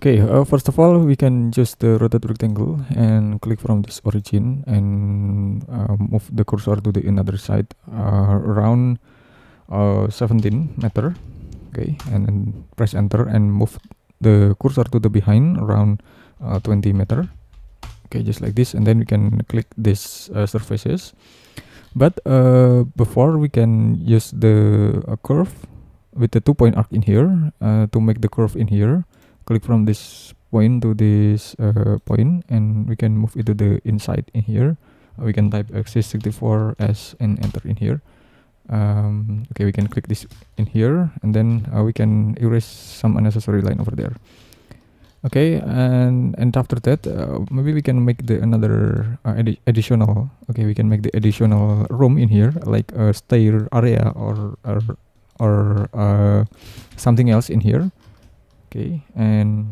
Okay, first of all, we can choose the rotate rectangle and click from this origin and move the cursor to the another side around 17 meter. Okay, and then press enter and move the cursor to the behind around 20 meter. Okay, just like this, and then we can click these surfaces. But before we can use the curve with the 2-point arc in here to make the curve in here. Click from this point to this point, and we can move it to the inside in here. We can type x64s and enter in here. Okay, we can click this in here, and then we can erase some unnecessary line over there. Okay, and after that, maybe we can make the another additional. Okay, we can make the additional room in here, like a stair area or something else in here. Okay, and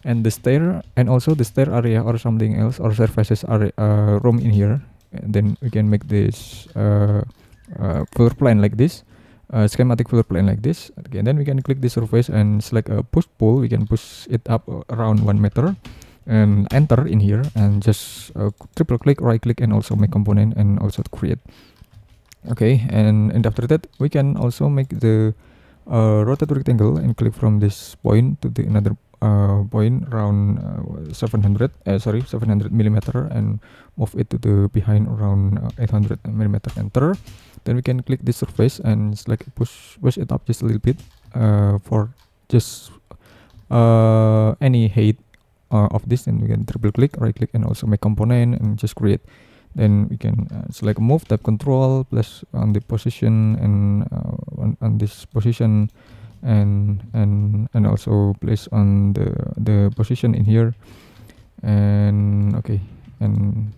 the stair, and also the stair area or something else, or surfaces area room in here. And then we can make this floor plan like this, schematic floor plan like this. Okay, and then we can click the surface and select a push pull. We can push it up around 1 meter and enter in here, and just triple click, right click, and also make component and also create. Okay, and after that we can also make the rotate rectangle and click from this point to the another point around 700 millimeter, and move it to the behind around 800 millimeter. Enter. Then we can click this surface and select push it up just a little bit for just any height of this, and we can triple click, right click, and also make component and just create. Then we can select move, tap control, place on the position, and on this position, and also place on the position in here, and okay, and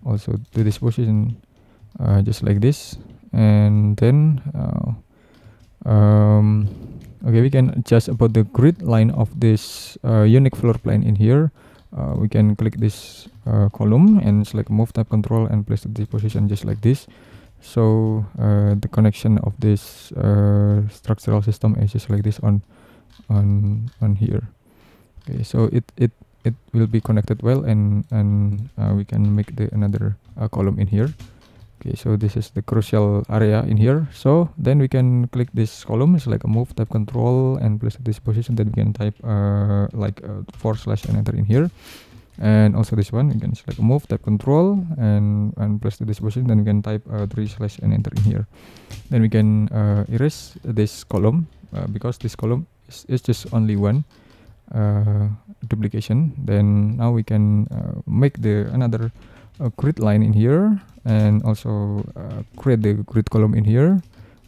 also to this position just like this. And then okay, we can adjust about the grid line of this unique floor plan in here. We can click this column and select move, tap control, and place this position just like this. So the connection of this structural system is just like this on here. Okay, so it will be connected well, and we can make the another column in here. Okay, so this is the crucial area in here. So then we can click this column, select a move, type control, and place this position. Then we can type like /, and enter in here. And also this one, we can select a move, type control, and place this position. Then we can type 3/ and enter in here. Then we can erase this column because this column is just only one duplication. Then now we can make the another grid line in here, and also create the grid column in here,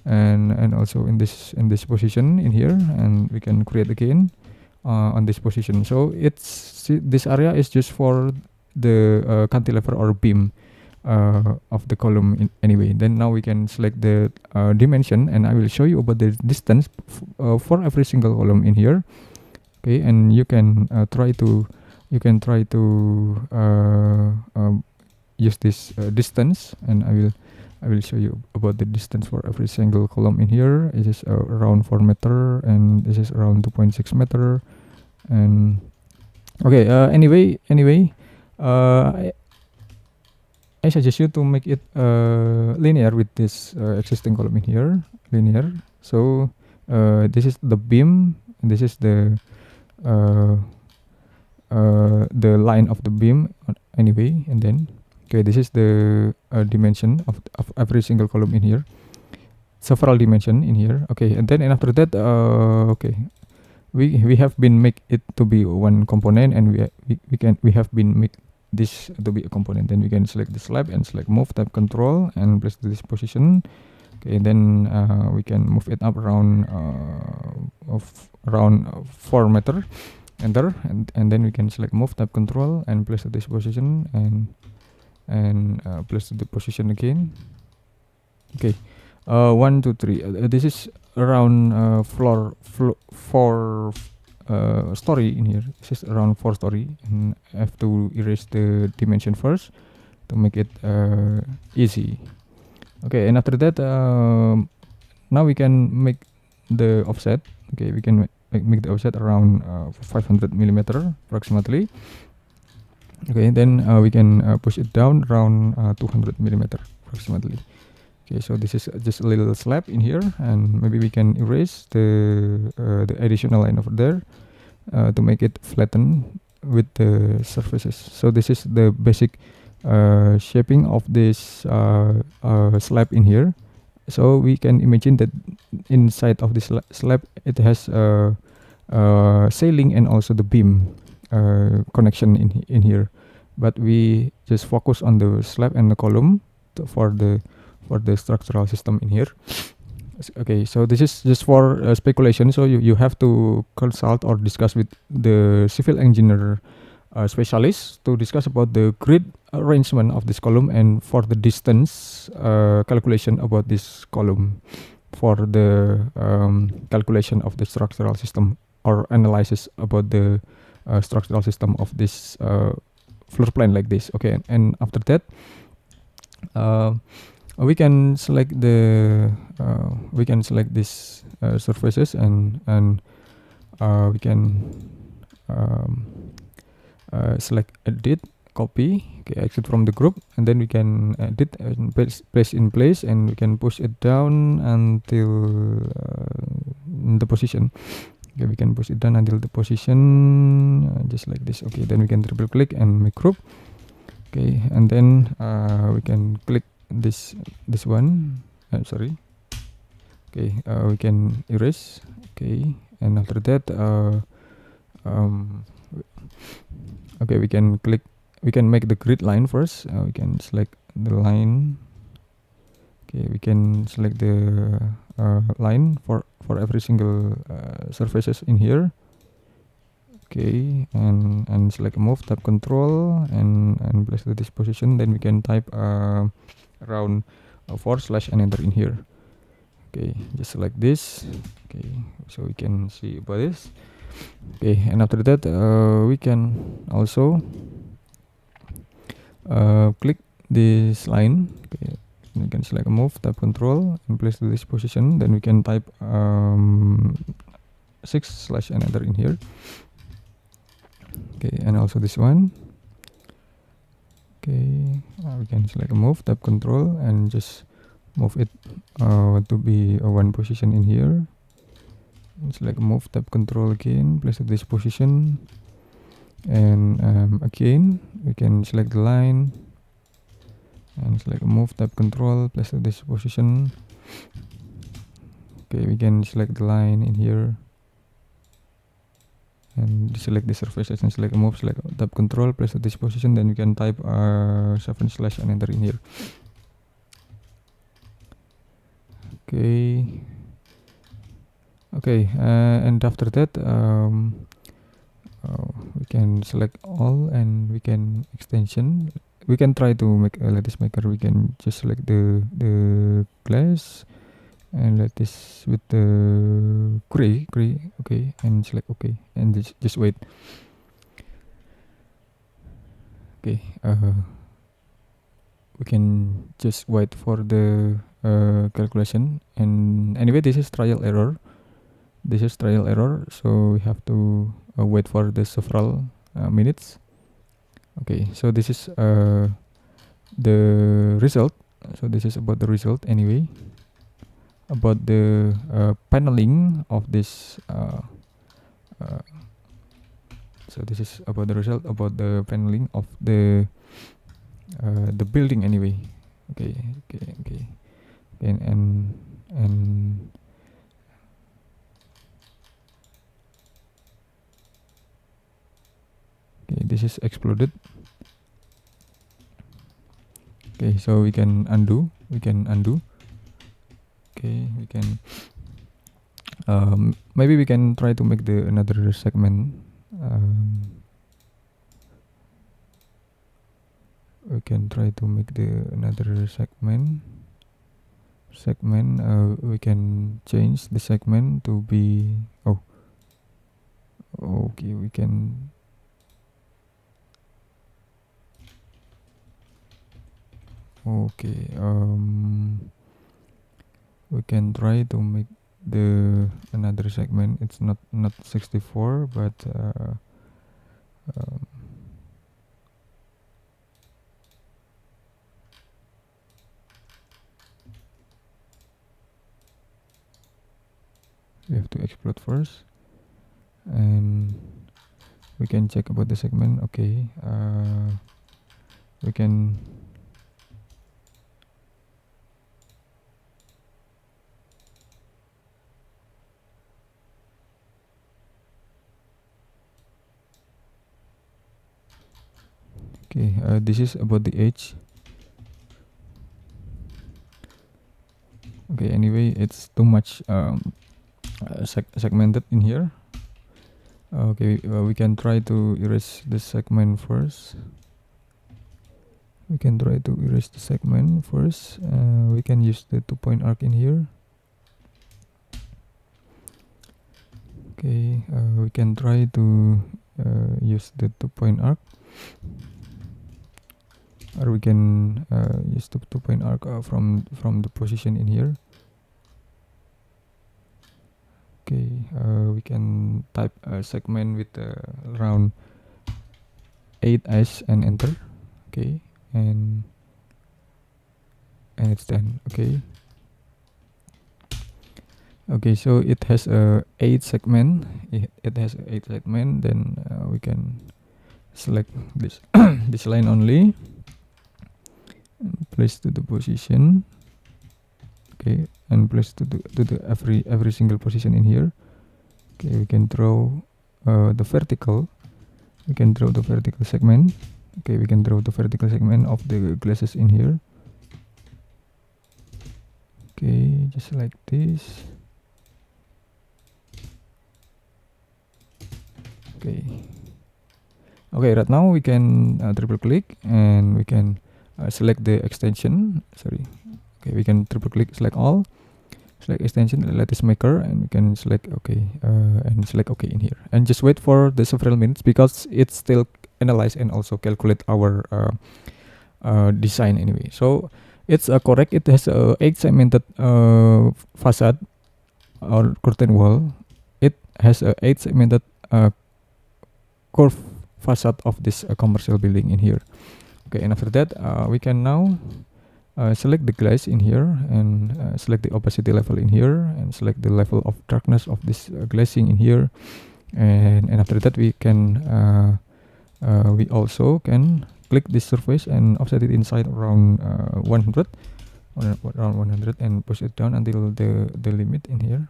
and also in this position in here, and we can create again on this position. So this area is just for the cantilever or beam of the column anyway. Then now we can select the dimension, and I will show you about the distance for every single column in here. Okay, and you can try to use this distance, and I will show you about the distance for every single column in here. It is around 4 meter, and this is around 2.6 meter. And okay, anyway, I suggest you to make it linear with this existing column in here, linear. So this is the beam, and this is the line of the beam anyway, and then okay, this is the dimension of every single column in here, several dimension in here. Okay, and then after that okay, we have been make it to be one component, and we have been make this to be a component. Then we can select the slab and select move, type control, and place this position. Okay, and then we can move it up around around 4 meter. Enter, and then we can select move, type control, and place this position, and place the position again. Okay, 1 2 3 this is around floor 4 story in here. This is around 4 story, and I have to erase the dimension first to make it easy. Okay, and after that now we can make the offset. Okay, we can make the offset around 500 millimeter approximately. Okay, then we can push it down around 200 millimeter approximately. Okay, so this is just a little slab in here, and maybe we can erase the additional line over there to make it flatten with the surfaces. So this is the basic shaping of this slab in here. So we can imagine that inside of this slab it has ceiling and also the beam connection in here, but we just focus on the slab and the column for the structural system in here. Okay, so this is just for speculation, so you have to consult or discuss with the civil engineer specialist to discuss about the grid arrangement of this column and for the distance calculation about this column for the calculation of the structural system or analysis about the structural system of this floor plan like this. Okay, and after that we can select this surfaces, and we can select edit, copy, okay, exit from the group, and then we can edit and place in place, and we can push it down until the position. Okay, we can push it down until the position just like this. Okay, then we can triple click and make group. Okay, and then we can click this one. Sorry. Okay, we can erase. Okay, and after that okay, we can make the grid line first. We can select the line. Okay, we can select the line for every single surfaces in here. Okay, and select move, tab control, and place to this position. Then we can type around /, and enter in here. Okay, just select this. Okay, so we can see about this. Okay, and after that we can also click this line. Okay, we can select move, tab control, and place to this position. Then we can type 6/ and enter in here. Okay, and also this one. Okay, we can select move, tab control, and just move it to be one position in here. Select move, tab control again, place at this position, and again we can select the line and select move, tab control, place at this position. Okay, we can select the line in here and select the surfaces and select move, select tab control, place at this position. Then we can type 7/ and enter in here. Okay. Okay, and after that we can select all, and we can extension. We can try to make a lattice maker. We can just select the glass and lattice with the gray. Okay, and select okay, and just wait. Okay, we can just wait for the calculation. And anyway, this is trial error. So we have to wait for the several minutes. Okay, so this is the result. So this is about the result anyway, about the paneling of this so this is about the result about the paneling of the building anyway. Okay, and okay, this is exploded. Okay, so we can undo. Okay, we can maybe we can try to make the another segment. We can try to make the another segment. We can change the segment to be okay, we can we can try to make the another segment. It's not 64, but um, we have to explode first, and we can check about the segment. Okay, we can okay, this is about the edge. Okay, anyway, it's too much segmented in here. Okay, we can try to erase this segment first. We can try to erase the segment first. We can use the 2-point arc in here. Okay, we can try to use the 2-point arc, or we can use the 2-point arc from the position in here. Okay, we can type a segment with around 8s and enter. Okay, and it's done. Okay. Okay, so it has a 8 segment. It has a 8 segment. Then we can select this this line only, and place to the position. Okay, and place to the every single position in here. Okay, we can draw the vertical. We can draw the vertical segment. Okay, we can draw the vertical segment of the glasses in here. Okay, just like this. Okay. Okay, right now we can triple click and we can select the extension. Sorry. Okay, we can triple click, select all, select extension, Lattice Maker, and we can select OK and select OK in here. And just wait for the several minutes because it still analyze and also calculate our design anyway. So it's correct. It has a 8 segmented facade or curtain wall. It has a 8 segmented curve facade of this commercial building in here. Okay, and after that we can now select the glass in here and select the opacity level in here and select the level of darkness of this glazing in here, and after that we can we also can click this surface and offset it inside around 100 around 100 and push it down until the limit in here.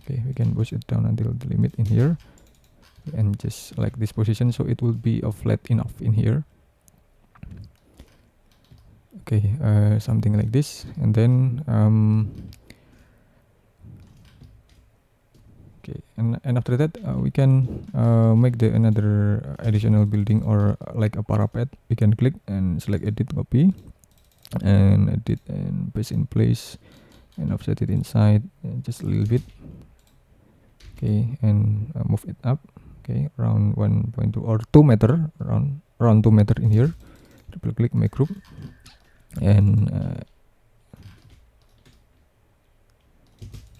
Okay, we can push it down until the limit in here and just like this position, so it will be flat enough in here. Okay, something like this, and then okay, and after that we can make the another additional building or like a parapet. We can click and select edit, copy, and edit and paste in place and offset it inside just a little bit. Okay, and move it up. Okay, around 1.2 or 2 meter, around 2 meter in here. Triple click, make group, and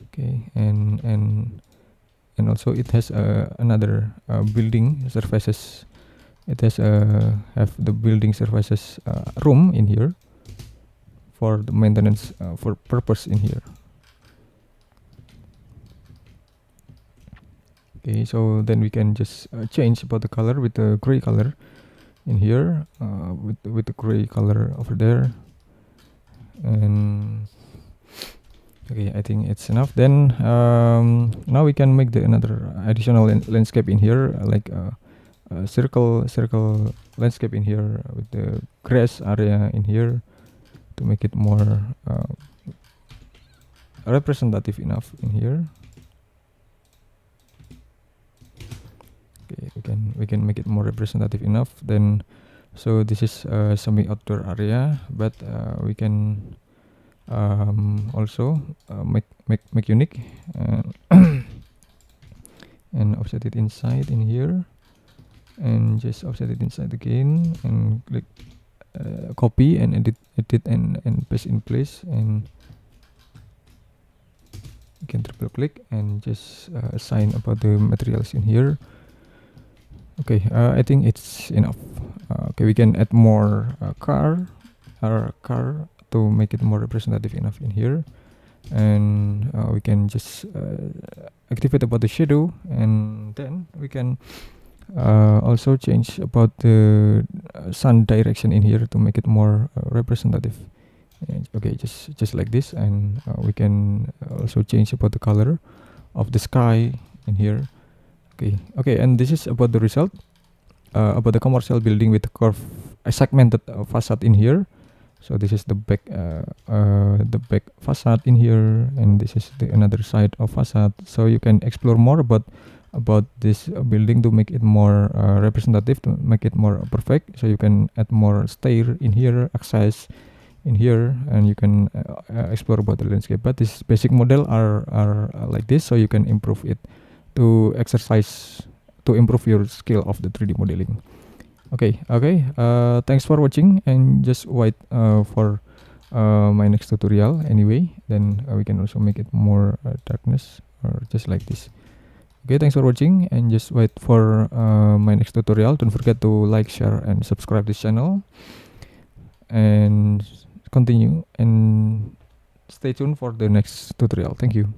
okay, and also it has another building surfaces. It has have the building surfaces room in here for the maintenance for purpose in here. Okay, so then we can just change about the color with the gray color in here, with the gray color over there, and okay, I think it's enough. Then now we can make the another additional landscape in here, like a circle landscape in here with the grass area in here to make it more representative enough in here. Okay, we can make it more representative enough. Then so this is a semi outdoor area, but we can also make unique and offset it inside in here, and just offset it inside again and click copy and edit and paste in place. And can triple click and just assign about the materials in here. Okay, I think it's enough. Okay, we can add more car to make it more representative enough in here, and we can just activate about the shadow, and then we can also change about the sun direction in here to make it more representative. And, okay, just like this, and we can also change about the color of the sky in here. Okay, and this is about the result about the commercial building with curve segmented facade in here. So this is the back facade in here, and this is the another side of facade. So you can explore more about this building to make it more representative, to make it more perfect. So you can add more stair in here, access in here, and you can explore about the landscape. But this basic model are like this, so you can improve it to exercise to improve your skill of the 3D modeling. Okay, thanks for watching, and just wait for my next tutorial anyway. Then we can also make it more darkness, or just like this. Okay, thanks for watching, and just wait for my next tutorial. Don't forget to like, share, and subscribe this channel, and continue and stay tuned for the next tutorial. Thank you.